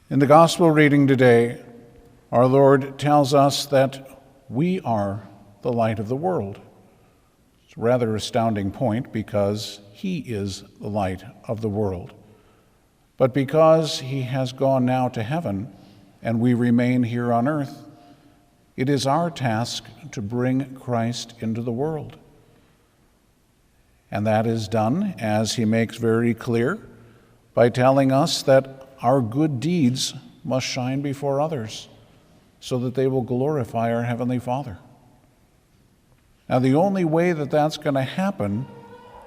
In the gospel reading today, our Lord tells us that we are the light of the world. It's a rather astounding point because he is the light of the world. But because he has gone now to heaven and we remain here on earth, it is our task to bring Christ into the world. And that is done, as he makes very clear, by telling us that our good deeds must shine before others so that they will glorify our Heavenly Father. Now, the only way that that's going to happen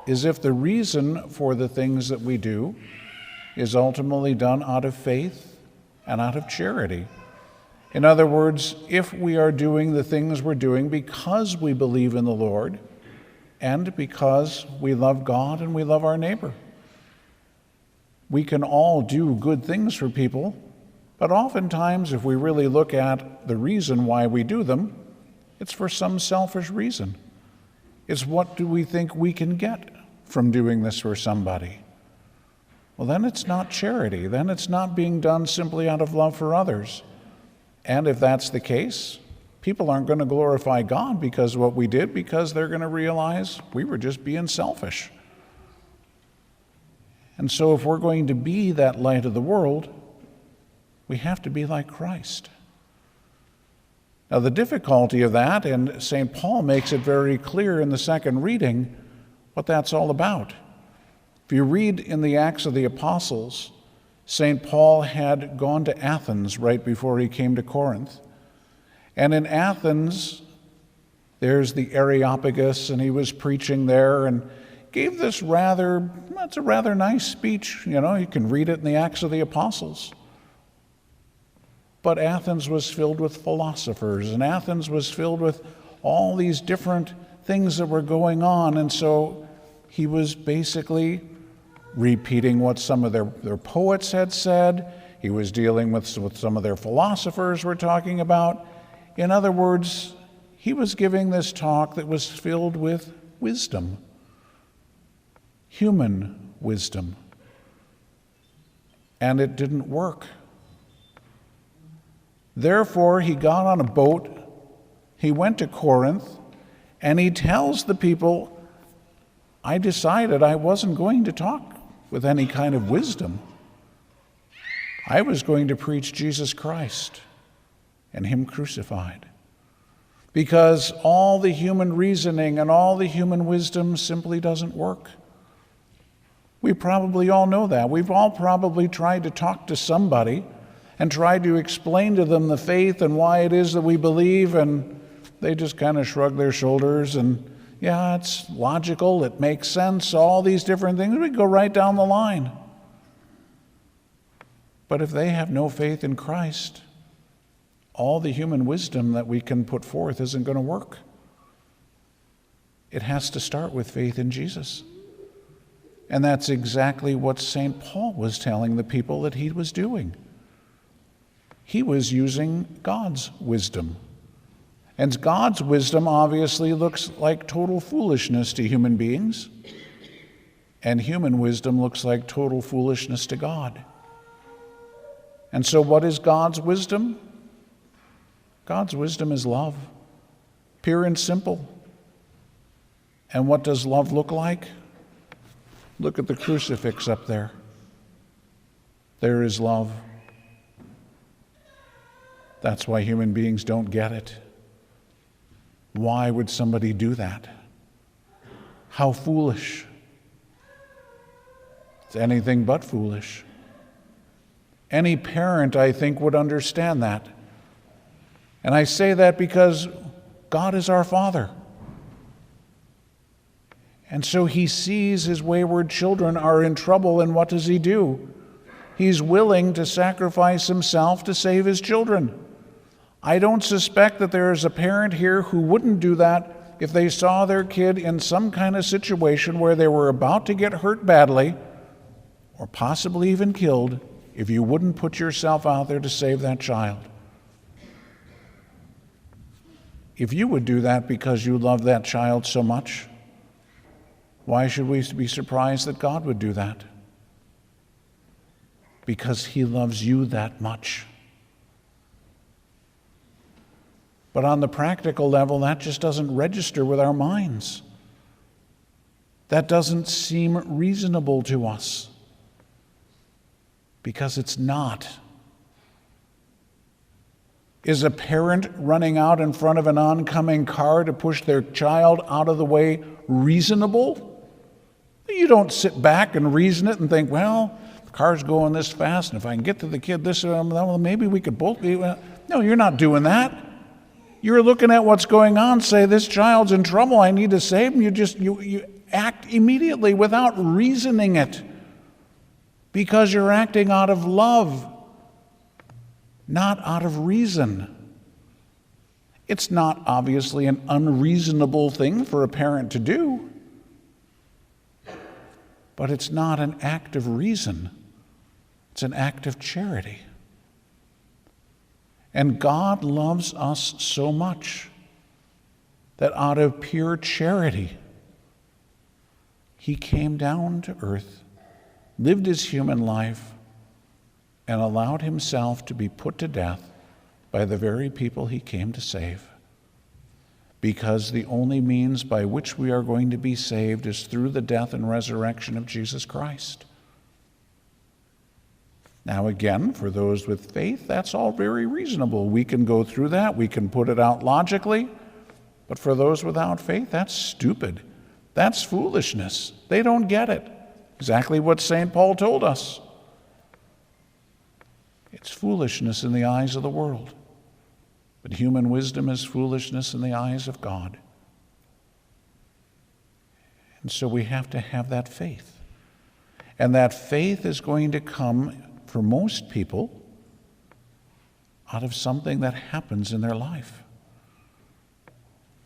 is if the reason for the things that we do is ultimately done out of faith and out of charity. In other words, if we are doing the things we're doing because we believe in the Lord and because we love God and we love our neighbor. We can all do good things for people, but oftentimes if we really look at the reason why we do them, it's for some selfish reason. It's what do we think we can get from doing this for somebody? Well, then it's not charity. Then it's not being done simply out of love for others. And if that's the case, people aren't going to glorify God because of what we did, because they're going to realize we were just being selfish. And so if we're going to be that light of the world, we have to be like Christ. Now, the difficulty of that, and St. Paul makes it very clear in the second reading what that's all about. If you read in the Acts of the Apostles, St. Paul had gone to Athens right before he came to Corinth. And in Athens, there's the Areopagus, and he was preaching there and gave this it's a rather nice speech. You can read it in the Acts of the Apostles. But Athens was filled with philosophers, and Athens was filled with all these different things that were going on. And so he was basically repeating what some of their poets had said. He was dealing with what some of their philosophers were talking about. In other words, he was giving this talk that was filled with wisdom, human wisdom. And it didn't work. Therefore, he got on a boat, he went to Corinth, and he tells the people, I decided I wasn't going to talk with any kind of wisdom. I was going to preach Jesus Christ and him crucified. Because all the human reasoning and all the human wisdom simply doesn't work. We probably all know that. We've all probably tried to talk to somebody and tried to explain to them the faith and why it is that we believe, and they just kind of shrug their shoulders and, yeah, it's logical, it makes sense, all these different things. We go right down the line. But if they have no faith in Christ, all the human wisdom that we can put forth isn't going to work. It has to start with faith in Jesus. And that's exactly what St. Paul was telling the people that he was doing. He was using God's wisdom. And God's wisdom obviously looks like total foolishness to human beings. And human wisdom looks like total foolishness to God. And so what is God's wisdom? God's wisdom is love, pure and simple. And what does love look like? Look at the crucifix up there. There is love. That's why human beings don't get it. Why would somebody do that? How foolish. It's anything but foolish. Any parent, I think, would understand that. And I say that because God is our Father. And so he sees his wayward children are in trouble, and what does he do? He's willing to sacrifice himself to save his children. I don't suspect that there is a parent here who wouldn't do that if they saw their kid in some kind of situation where they were about to get hurt badly or possibly even killed, if you wouldn't put yourself out there to save that child. If you would do that because you love that child so much, why should we be surprised that God would do that? because he loves you that much. But on the practical level, that just doesn't register with our minds. That doesn't seem reasonable to us, because it's not. Is a parent running out in front of an oncoming car to push their child out of the way reasonable? You don't sit back and reason it and think, well, the car's going this fast, and if I can get to the kid this, well, maybe we could both be. No, you're not doing that. You're looking at what's going on, say, this child's in trouble, I need to save him. You act immediately without reasoning it, because you're acting out of love, not out of reason. It's not obviously an unreasonable thing for a parent to do, but it's not an act of reason. It's an act of charity. And God loves us so much that out of pure charity, he came down to earth, lived his human life, and allowed himself to be put to death by the very people he came to save. Because the only means by which we are going to be saved is through the death and resurrection of Jesus Christ. Now again, for those with faith, that's all very reasonable. We can go through that. We can put it out logically. But for those without faith, that's stupid. That's foolishness. They don't get it. Exactly what St. Paul told us. It's foolishness in the eyes of the world. But human wisdom is foolishness in the eyes of God. And so we have to have that faith. And that faith is going to come, for most people, out of something that happens in their life.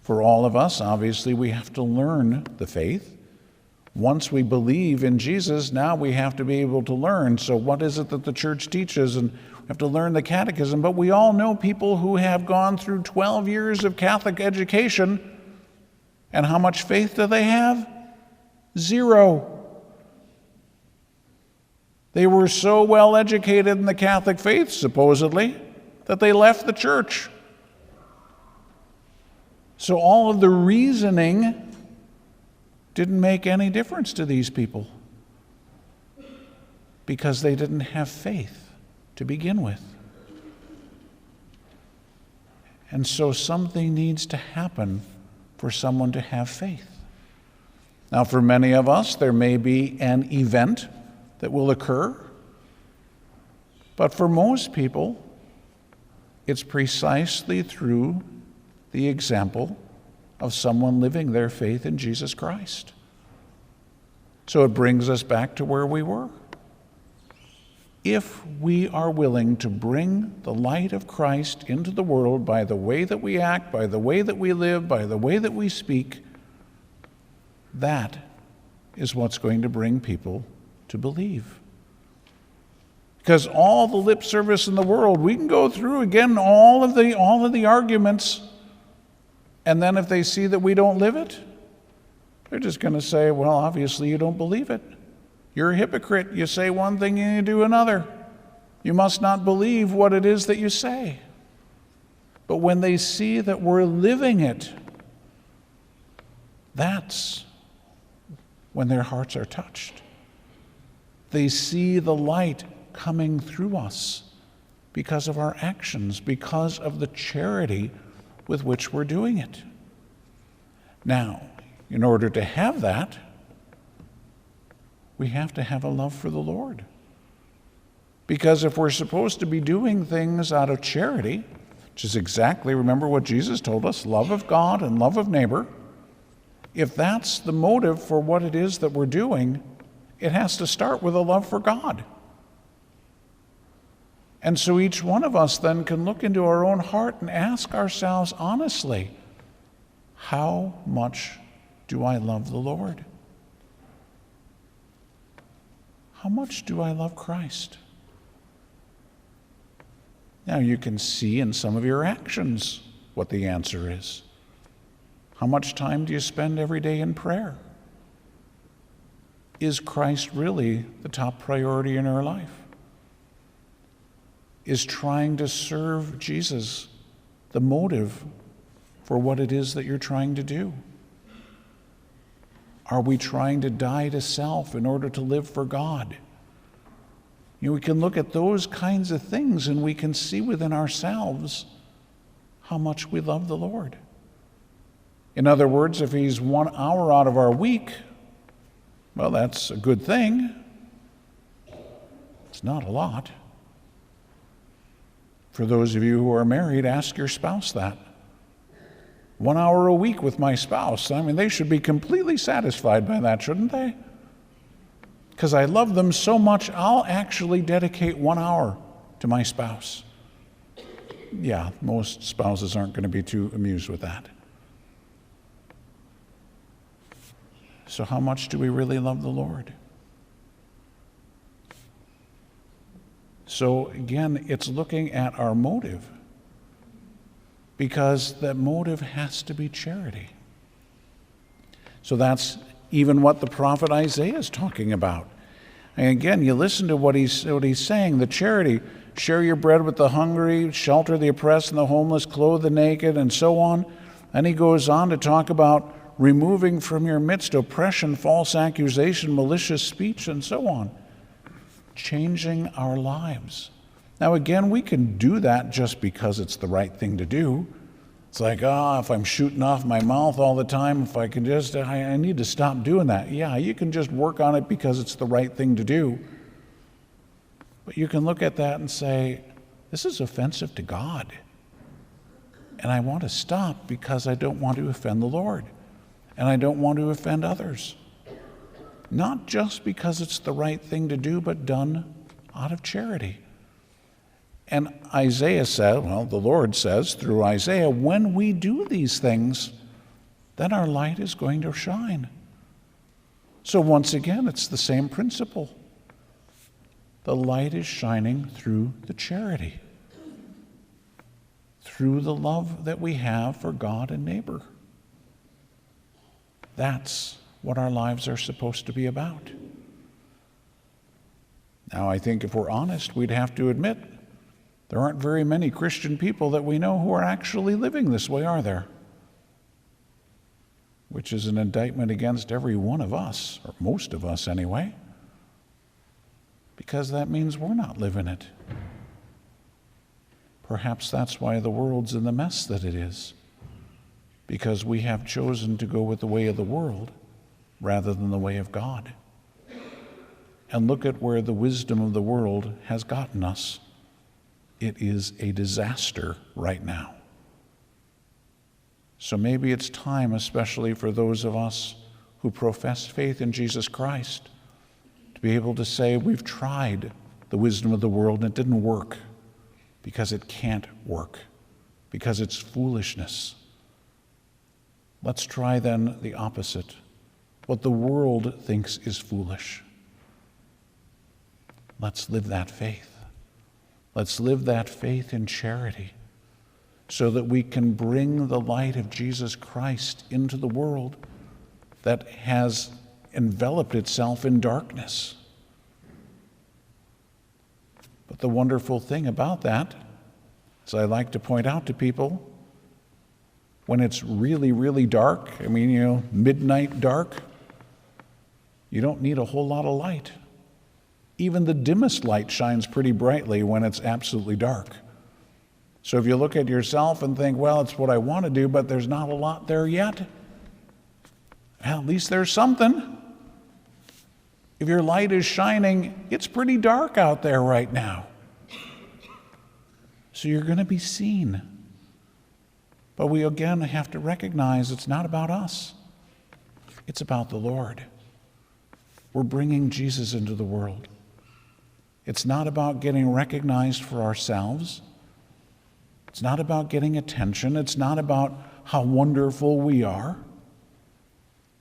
For all of us, obviously, we have to learn the faith. Once we believe in Jesus, now we have to be able to learn. So what is it that the church teaches? And we have to learn the catechism. But we all know people who have gone through 12 years of Catholic education. And how much faith do they have? Zero. They were so well educated in the Catholic faith, supposedly, that they left the church. So all of the reasoning didn't make any difference to these people, because they didn't have faith to begin with. And so something needs to happen for someone to have faith. Now, for many of us, there may be an event that will occur, but for most people, it's precisely through the example of someone living their faith in Jesus Christ. So it brings us back to where we were. If we are willing to bring the light of Christ into the world by the way that we act, by the way that we live, by the way that we speak, that is what's going to bring people to believe. Because all the lip service in the world, we can go through again all of the arguments, and then if they see that we don't live it, they're just going to say, well, obviously you don't believe it. You're a hypocrite. You say one thing and you do another. You must not believe what it is that you say. But when they see that we're living it, that's when their hearts are touched. They see the light coming through us because of our actions, because of the charity with which we're doing it. Now, in order to have that, we have to have a love for the Lord. Because if we're supposed to be doing things out of charity, which is exactly, remember what Jesus told us, love of God and love of neighbor, if that's the motive for what it is that we're doing, it has to start with a love for God. And so each one of us then can look into our own heart and ask ourselves honestly, how much do I love the Lord? How much do I love Christ? Now you can see in some of your actions what the answer is. How much time do you spend every day in prayer? Is Christ really the top priority in our life? is trying to serve Jesus, the motive for what it is that you're trying to do? Are we trying to die to self in order to live for God? We can look at those kinds of things and we can see within ourselves how much we love the Lord. In other words, if he's 1 hour out of our week, well, that's a good thing. It's not a lot. For those of you who are married, ask your spouse that. 1 hour a week with my spouse. I mean, they should be completely satisfied by that, shouldn't they? Because I love them so much, I'll actually dedicate 1 hour to my spouse. Yeah, most spouses aren't going to be too amused with that. So how much do we really love the Lord? So again, it's looking at our motive, because that motive has to be charity. So that's even what the prophet Isaiah is talking about. And again, you listen to what he's saying, the charity, share your bread with the hungry, shelter the oppressed and the homeless, clothe the naked, and so on. And he goes on to talk about removing from your midst oppression, false accusation, malicious speech, and so on. Changing our lives. Now again, we can do that just because it's the right thing to do. It's like, if I'm shooting off my mouth all the time, if I can just, I need to stop doing that. Yeah, you can just work on it because it's the right thing to do. But you can look at that and say, this is offensive to God. And I want to stop because I don't want to offend the Lord. And I don't want to offend others. Not just because it's the right thing to do, but done out of charity. And Isaiah said, the Lord says through Isaiah, when we do these things, then our light is going to shine. So once again, it's the same principle. The light is shining through the charity, through the love that we have for God and neighbor. That's what our lives are supposed to be about. Now, I think if we're honest, we'd have to admit there aren't very many Christian people that we know who are actually living this way, are there? Which is an indictment against every one of us, or most of us anyway, because that means we're not living it. Perhaps that's why the world's in the mess that it is, because we have chosen to go with the way of the world rather than the way of God. And look at where the wisdom of the world has gotten us. It is a disaster right now. So maybe it's time, especially for those of us who profess faith in Jesus Christ, to be able to say we've tried the wisdom of the world and it didn't work, because it can't work, because it's foolishness. Let's try then the opposite, what the world thinks is foolish. Let's live that faith. Let's live that faith in charity so that we can bring the light of Jesus Christ into the world that has enveloped itself in darkness. But the wonderful thing about that, as I like to point out to people, when it's really, really dark, midnight dark, you don't need a whole lot of light. Even the dimmest light shines pretty brightly when it's absolutely dark. So if you look at yourself and think, well, it's what I want to do, but there's not a lot there yet, well, at least there's something. If your light is shining, it's pretty dark out there right now. So you're going to be seen. But we again have to recognize it's not about us. It's about the Lord. We're bringing Jesus into the world. It's not about getting recognized for ourselves. It's not about getting attention. It's not about how wonderful we are.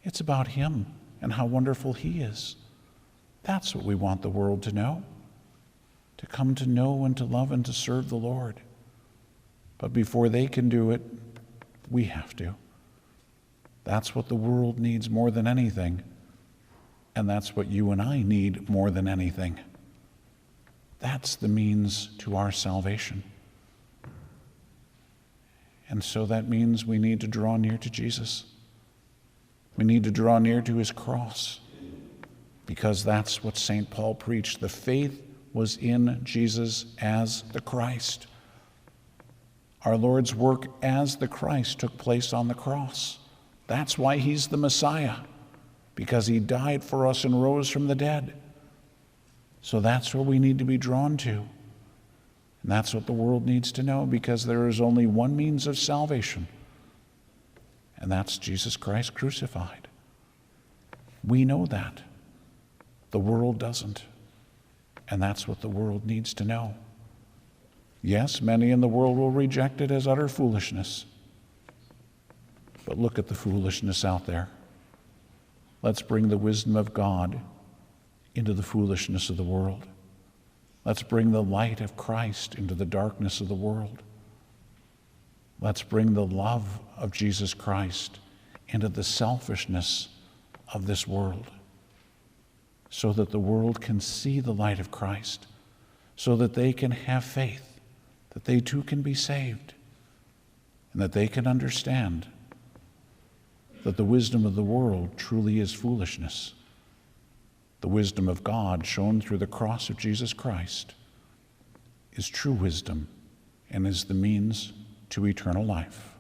It's about Him and how wonderful He is. That's what we want the world to know, to come to know and to love and to serve the Lord. But before they can do it, we have to. That's what the world needs more than anything, and that's what you and I need more than anything. That's the means to our salvation. And so that means we need to draw near to Jesus. We need to draw near to his cross, because that's what St. Paul preached. The faith was in Jesus as the Christ. Our Lord's work as the Christ took place on the cross. That's why he's the Messiah, because he died for us and rose from the dead. So that's where we need to be drawn to. And that's what the world needs to know, because there is only one means of salvation, and that's Jesus Christ crucified. We know that. The world doesn't. And that's what the world needs to know. Yes, many in the world will reject it as utter foolishness. But look at the foolishness out there. Let's bring the wisdom of God into the foolishness of the world. Let's bring the light of Christ into the darkness of the world. Let's bring the love of Jesus Christ into the selfishness of this world, so that the world can see the light of Christ, so that they can have faith, that they too can be saved, and that they can understand that the wisdom of the world truly is foolishness. The wisdom of God, shown through the cross of Jesus Christ, is true wisdom and is the means to eternal life.